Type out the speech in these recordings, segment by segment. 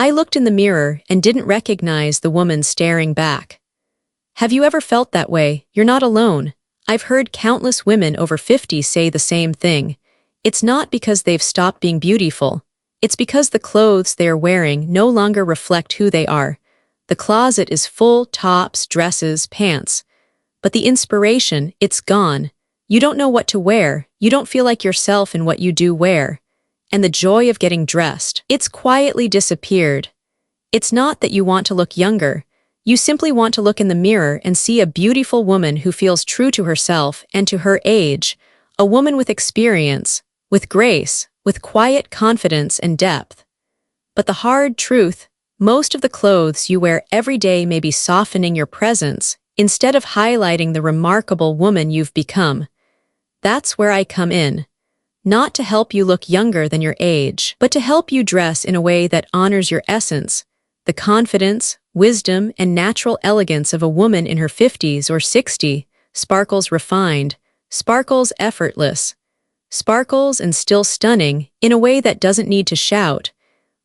I looked in the mirror and didn't recognize the woman staring back. Have you ever felt that way? You're not alone. I've heard countless women over 50 say the same thing. It's not because they've stopped being beautiful. It's because the clothes they are wearing no longer reflect who they are. The closet is full, tops, dresses, pants. But the inspiration, it's gone. You don't know what to wear. You don't feel like yourself in what you do wear. And the joy of getting dressed, it's quietly disappeared. It's not that you want to look younger. You simply want to look in the mirror and see a beautiful woman who feels true to herself and to her age, a woman with experience, with grace, with quiet confidence and depth. But the hard truth, most of the clothes you wear every day may be softening your presence instead of highlighting the remarkable woman you've become. That's where I come in. Not to help you look younger than your age, but to help you dress in a way that honors your essence, the confidence, wisdom, and natural elegance of a woman in her 50s or 60, sparkles refined, sparkles effortless, sparkles and still stunning in a way that doesn't need to shout.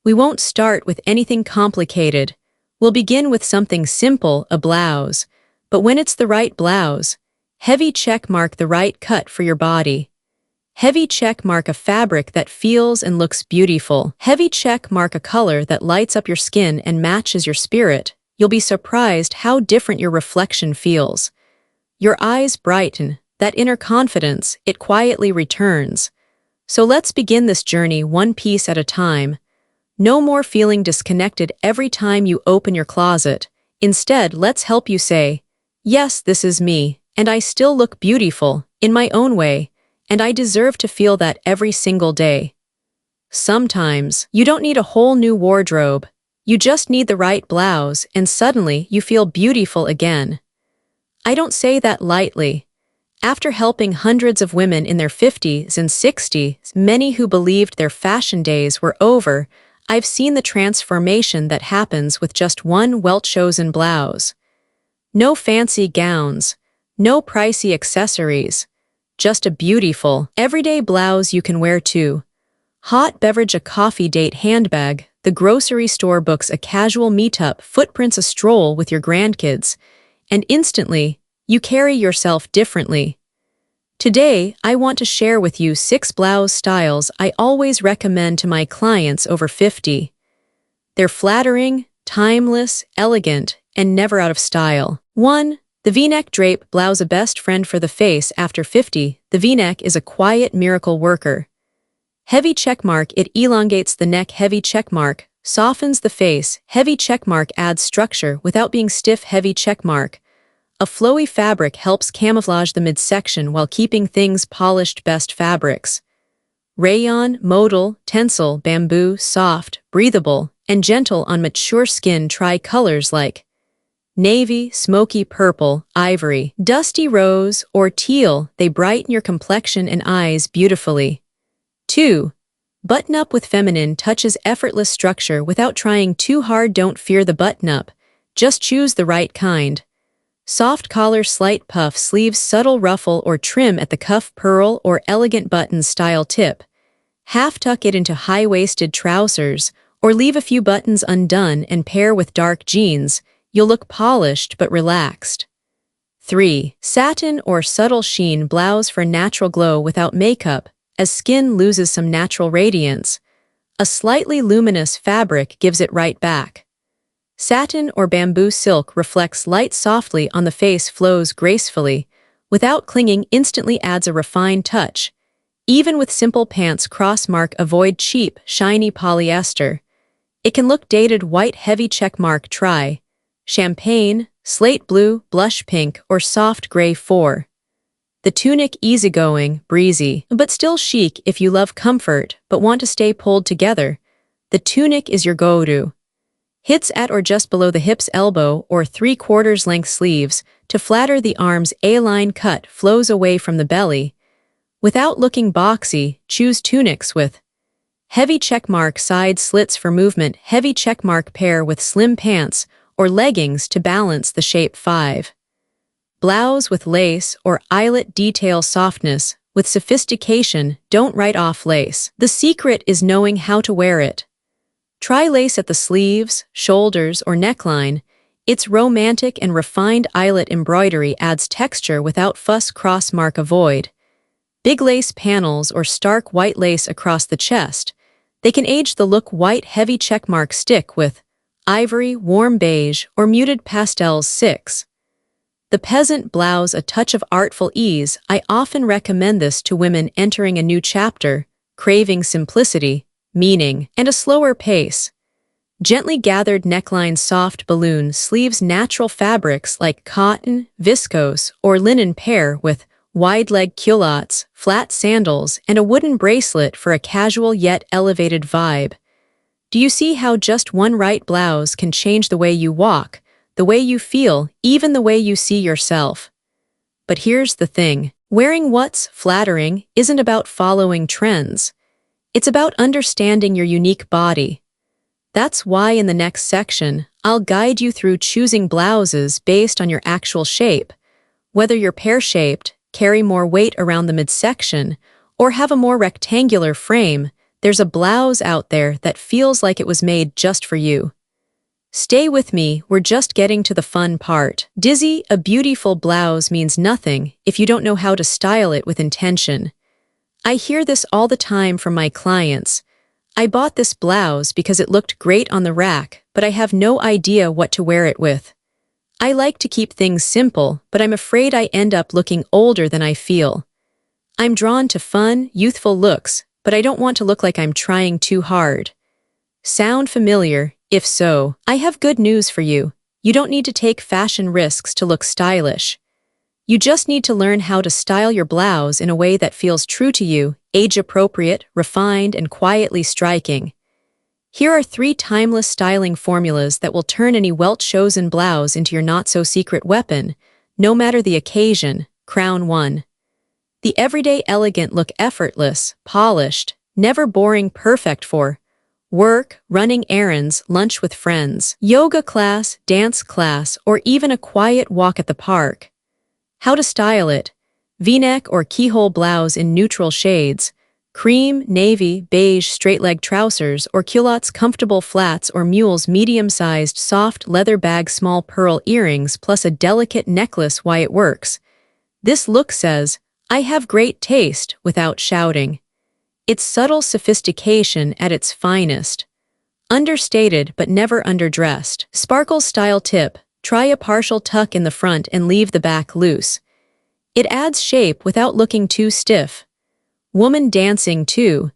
We won't start with anything complicated. We'll begin with something simple, a blouse. But when it's the right blouse, heavy check mark the right cut for your body. Heavy check mark a fabric that feels and looks beautiful. Heavy check mark a color that lights up your skin and matches your spirit. You'll be surprised how different your reflection feels. Your eyes brighten, that inner confidence, it quietly returns. So let's begin this journey one piece at a time. No more feeling disconnected every time you open your closet. Instead, let's help you say, yes, this is me, and I still look beautiful, in my own way. And I deserve to feel that every single day. Sometimes, you don't need a whole new wardrobe. You just need the right blouse, and suddenly you feel beautiful again. I don't say that lightly. After helping hundreds of women in their 50s and 60s, many who believed their fashion days were over, I've seen the transformation that happens with just one well-chosen blouse. No fancy gowns, no pricey accessories. Just a beautiful, everyday blouse you can wear too. Hot beverage a coffee date handbag, the grocery store books a casual meetup, footprints a stroll with your grandkids, and instantly, you carry yourself differently. Today, I want to share with you 6 blouse styles I always recommend to my clients over 50. They're flattering, timeless, elegant, and never out of style. 1. The V-neck drape blouse, a best friend for the face after 50. The V-neck is a quiet miracle worker. Heavy checkmark, it elongates the neck. Heavy checkmark softens the face. Heavy checkmark adds structure without being stiff. Heavy checkmark. A flowy fabric helps camouflage the midsection while keeping things polished. Best fabrics. Rayon, modal, tencel, bamboo, soft, breathable, and gentle on mature skin. Try colors like navy, smoky purple, ivory, dusty rose, or teal. They brighten your complexion and eyes beautifully. 2. Button-up with feminine touches, effortless structure without trying too hard. Don't fear the button-up. Just choose the right kind. Soft collar, slight puff sleeves, subtle ruffle or trim at the cuff, pearl or elegant button style tip. Half tuck it into high-waisted trousers, or leave a few buttons undone and pair with dark jeans. You'll look polished but relaxed. 3. Satin or subtle sheen blouse for natural glow without makeup, as skin loses some natural radiance. A slightly luminous fabric gives it right back. Satin or bamboo silk reflects light softly on the face, flows gracefully, without clinging, instantly adds a refined touch. Even with simple pants, crossmark, avoid cheap, shiny polyester. It can look dated. White heavy checkmark, try champagne, slate blue, blush pink, or soft gray. 4. The tunic, easygoing, breezy, but still chic if you love comfort but want to stay pulled together. The tunic is your go-to. Hits at or just below the hips, elbow or 3/4 length sleeves to flatter the arms. A-line cut flows away from the belly. Without looking boxy, choose tunics with heavy checkmark side slits for movement. Heavy checkmark pair with slim pants or leggings to balance the shape. 5. Blouse with lace or eyelet detail, softness with sophistication. Don't write off lace. The secret is knowing how to wear it. Try lace at the sleeves, shoulders, or neckline. Its romantic and refined eyelet embroidery adds texture without fuss cross-mark avoid. Big lace panels or stark white lace across the chest. They can age the look white heavy checkmark stick with ivory, warm beige, or muted pastels 6. The peasant blouse, a touch of artful ease. I often recommend this to women entering a new chapter, craving simplicity, meaning, and a slower pace. Gently gathered neckline, soft balloon sleeves, natural fabrics like cotton, viscose, or linen pair with wide leg culottes, flat sandals, and a wooden bracelet for a casual yet elevated vibe. Do you see how just one right blouse can change the way you walk, the way you feel, even the way you see yourself? But here's the thing. Wearing what's flattering isn't about following trends. It's about understanding your unique body. That's why in the next section, I'll guide you through choosing blouses based on your actual shape. Whether you're pear-shaped, carry more weight around the midsection, or have a more rectangular frame, there's a blouse out there that feels like it was made just for you. Stay with me, we're just getting to the fun part. Dizzy, a beautiful blouse means nothing if you don't know how to style it with intention. I hear this all the time from my clients. I bought this blouse because it looked great on the rack, but I have no idea what to wear it with. I like to keep things simple, but I'm afraid I end up looking older than I feel. I'm drawn to fun, youthful looks, but I don't want to look like I'm trying too hard. Sound familiar? If so, I have good news for you. You don't need to take fashion risks to look stylish. You just need to learn how to style your blouse in a way that feels true to you, age-appropriate, refined, and quietly striking. Here are 3 timeless styling formulas that will turn any well-chosen blouse into your not-so-secret weapon, no matter the occasion. Crown 1. The everyday elegant look, effortless, polished, never boring, perfect for work, running errands, lunch with friends, yoga class, dance class, or even a quiet walk at the park. How to style it. V-neck or keyhole blouse in neutral shades, cream, navy, beige straight-leg trousers or culottes, comfortable flats or mules, medium-sized soft leather bag, small pearl earrings plus a delicate necklace. Why it works. This look says, I have great taste, without shouting. It's subtle sophistication at its finest. Understated but never underdressed. Sparkle style tip. Try a partial tuck in the front and leave the back loose. It adds shape without looking too stiff. Woman dancing too.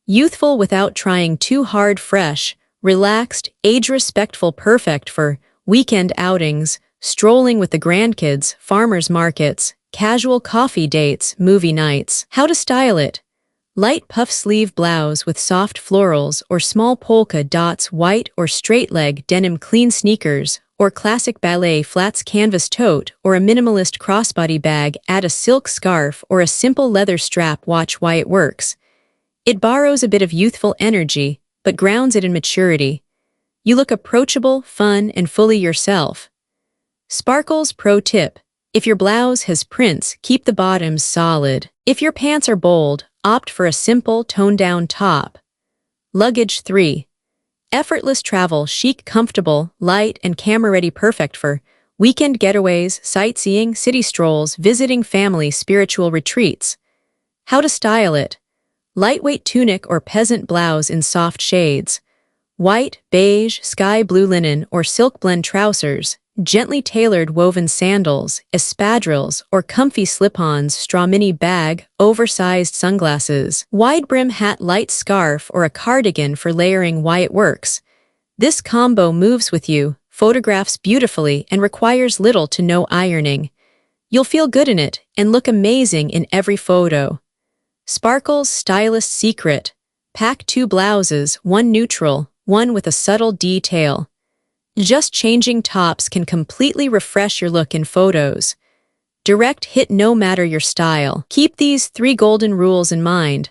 Youthful without trying too hard, fresh, relaxed, age-respectful, perfect for weekend outings, strolling with the grandkids, farmers markets, casual coffee dates, movie nights. How to style it. Light puff sleeve blouse with soft florals or small polka dots, white or straight leg denim, clean sneakers, or classic ballet flats, canvas tote, or a minimalist crossbody bag. Add a silk scarf or a simple leather strap. Watch why it works. It borrows a bit of youthful energy, but grounds it in maturity. You look approachable, fun, and fully yourself. Sparkles pro tip. If your blouse has prints, keep the bottoms solid. If your pants are bold, opt for a simple, toned-down top. Luggage 3. Effortless travel, chic, comfortable, light, and camera-ready, perfect for weekend getaways, sightseeing, city strolls, visiting family, spiritual retreats. How to style it. Lightweight tunic or peasant blouse in soft shades. White, beige, sky blue linen, or silk blend trousers. Gently tailored woven sandals, espadrilles, or comfy slip-ons, straw mini bag, oversized sunglasses, wide brim hat, light scarf, or a cardigan for layering. Why it works. This combo moves with you, photographs beautifully, and requires little to no ironing. You'll feel good in it and look amazing in every photo. Sparkles stylist secret. Pack 2 blouses, one neutral, one with a subtle detail. Just changing tops can completely refresh your look in photos. Direct hit no matter your style. Keep these 3 golden rules in mind.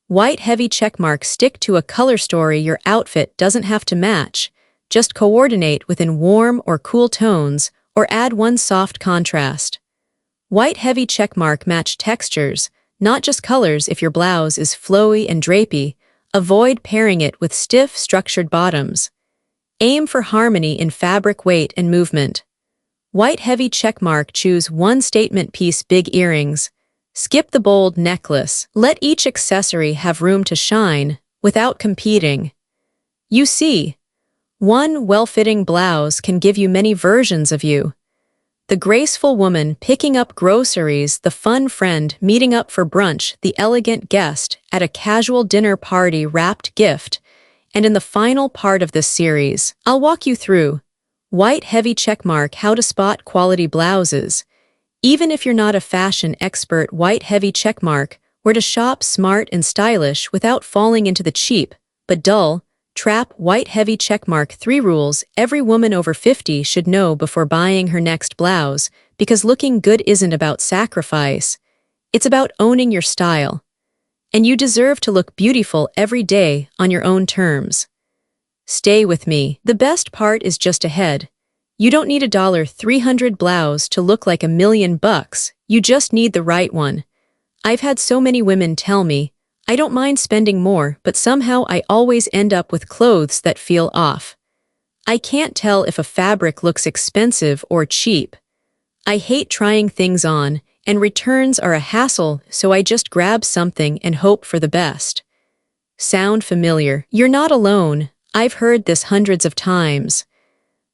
White heavy checkmark. Stick to a color story. Your outfit doesn't have to match. Just coordinate within warm or cool tones, or add one soft contrast. White heavy checkmark. Match textures, not just colors. If your blouse is flowy and drapey, Avoid pairing it with stiff, structured bottoms. Aim for harmony in fabric, weight, and movement. White heavy checkmark, choose one statement piece, big earrings. Skip the bold necklace. Let each accessory have room to shine without competing. You see, one well-fitting blouse can give you many versions of you. The graceful woman picking up groceries, the fun friend meeting up for brunch, the elegant guest at a casual dinner party, wrapped gift. And in the final part of this series, I'll walk you through white heavy checkmark, how to spot quality blouses. Even if you're not a fashion expert, white heavy checkmark, where to shop smart and stylish without falling into the cheap but dull trap. White heavy checkmark, 3 rules every woman over 50 should know before buying her next blouse, because looking good isn't about sacrifice. It's about owning your style. And you deserve to look beautiful every day on your own terms. Stay with me. The best part is just ahead. You don't need a $300 blouse to look like $1,000,000. You just need the right one. I've had so many women tell me, I don't mind spending more, but somehow I always end up with clothes that feel off. I can't tell if a fabric looks expensive or cheap. I hate trying things on, and returns are a hassle, so I just grab something and hope for the best. Sound familiar? You're not alone. I've heard this hundreds of times.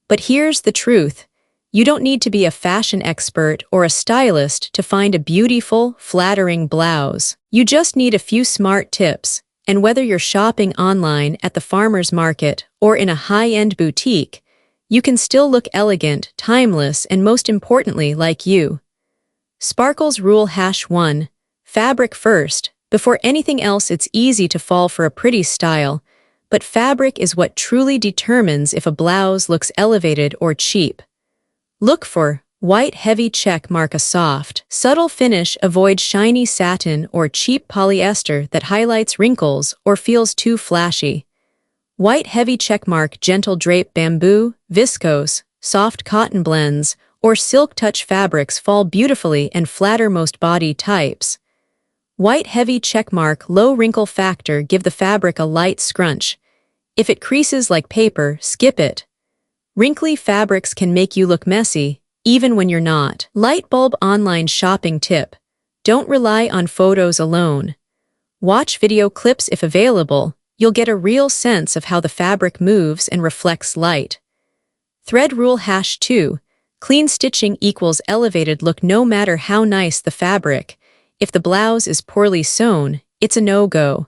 But here's the truth. You don't need to be a fashion expert or a stylist to find a beautiful, flattering blouse. You just need a few smart tips, and whether you're shopping online at the farmer's market or in a high-end boutique, you can still look elegant, timeless, and most importantly, like you. Sparkles rule #1. Fabric first. Before anything else, it's easy to fall for a pretty style, but fabric is what truly determines if a blouse looks elevated or cheap. Look for white heavy checkmark, a soft, subtle finish. Avoid shiny satin or cheap polyester that highlights wrinkles or feels too flashy. White heavy checkmark, gentle drape, bamboo, viscose, soft cotton blends, or silk touch fabrics fall beautifully and flatter most body types. White heavy checkmark, low wrinkle factor, give the fabric a light scrunch. If it creases like paper, skip it. Wrinkly fabrics can make you look messy, even when you're not. Light bulb online shopping tip. Don't rely on photos alone. Watch video clips if available. You'll get a real sense of how the fabric moves and reflects light. Thread rule #2. Clean stitching equals elevated look no matter how nice the fabric. If the blouse is poorly sewn, it's a no-go.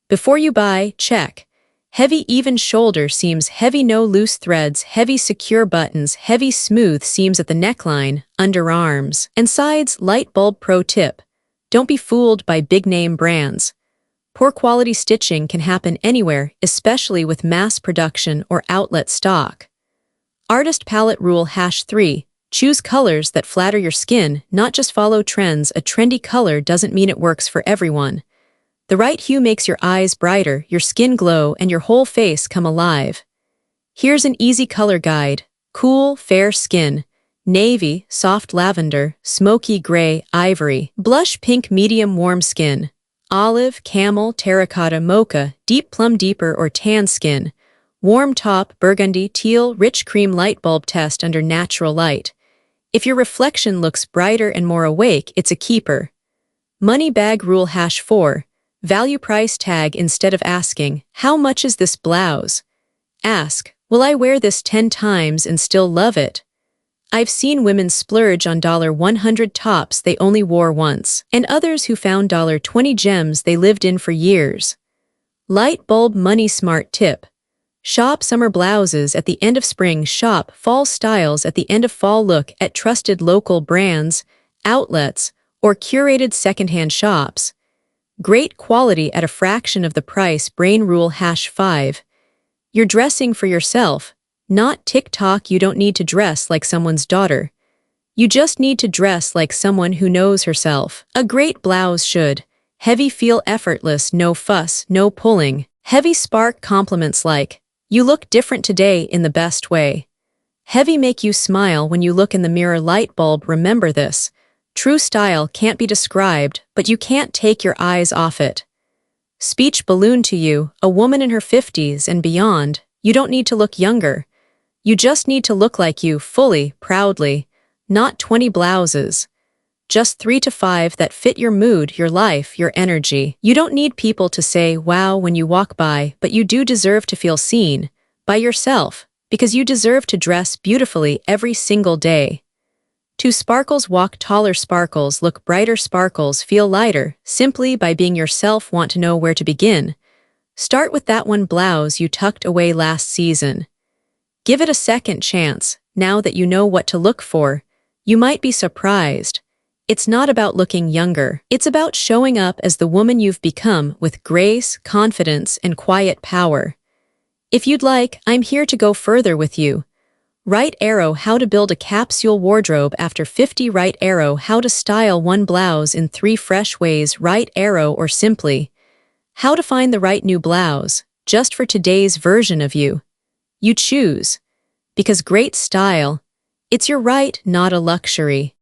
Before you buy, check. Heavy even shoulder seams, heavy no loose threads, heavy secure buttons, heavy smooth seams at the neckline, underarms, and sides. Light bulb pro tip. Don't be fooled by big-name brands. Poor quality stitching can happen anywhere, especially with mass production or outlet stock. Artist palette rule #3. Choose colors that flatter your skin, not just follow trends. A trendy color doesn't mean it works for everyone. The right hue makes your eyes brighter, your skin glow, and your whole face come alive. Here's an easy color guide. Cool, fair skin. Navy, soft lavender, smoky gray, ivory. Blush pink, medium warm skin. Olive, camel, terracotta, mocha, deep plum, deeper or tan skin. Warm top, burgundy, teal, rich cream. Light bulb test under natural light. If your reflection looks brighter and more awake, it's a keeper. Money bag rule #4. Value price tag. Instead of asking, how much is this blouse? Ask, will I wear this 10 times and still love it? I've seen women splurge on $100 tops they only wore once, and others who found $20 gems they lived in for years. Light bulb money smart tip. Shop summer blouses at the end of spring. Shop fall styles at the end of fall. Look at trusted local brands, outlets, or curated secondhand shops. Great quality at a fraction of the price. Brain rule #5. You're dressing for yourself, not TikTok. You don't need to dress like someone's daughter. You just need to dress like someone who knows herself. A great blouse should. Heavy feel effortless, no fuss, no pulling. Heavy spark compliments like, you look different today in the best way. Heavy make you smile when you look in the mirror. Light bulb, remember this. True style can't be described, but you can't take your eyes off it. Speech balloon to you, a woman in her 50s and beyond. You don't need to look younger. You just need to look like you, fully, proudly. Not 20 blouses. Just 3 to 5 that fit your mood, your life, your energy. You don't need people to say, wow, when you walk by, but you do deserve to feel seen. By yourself. Because you deserve to dress beautifully every single day. To sparkles walk taller sparkles, look brighter sparkles, feel lighter, simply by being yourself. Want to know where to begin? Start with that one blouse you tucked away last season. Give it a second chance, now that you know what to look for. You might be surprised. It's not about looking younger. It's about showing up as the woman you've become with grace, confidence, and quiet power. If you'd like, I'm here to go further with you. Right arrow how to build a capsule wardrobe after 50. Right arrow how to style one blouse in 3 fresh ways. Right arrow or simply how to find the right new blouse just for today's version of you. You choose. Because great style, it's your right, not a luxury.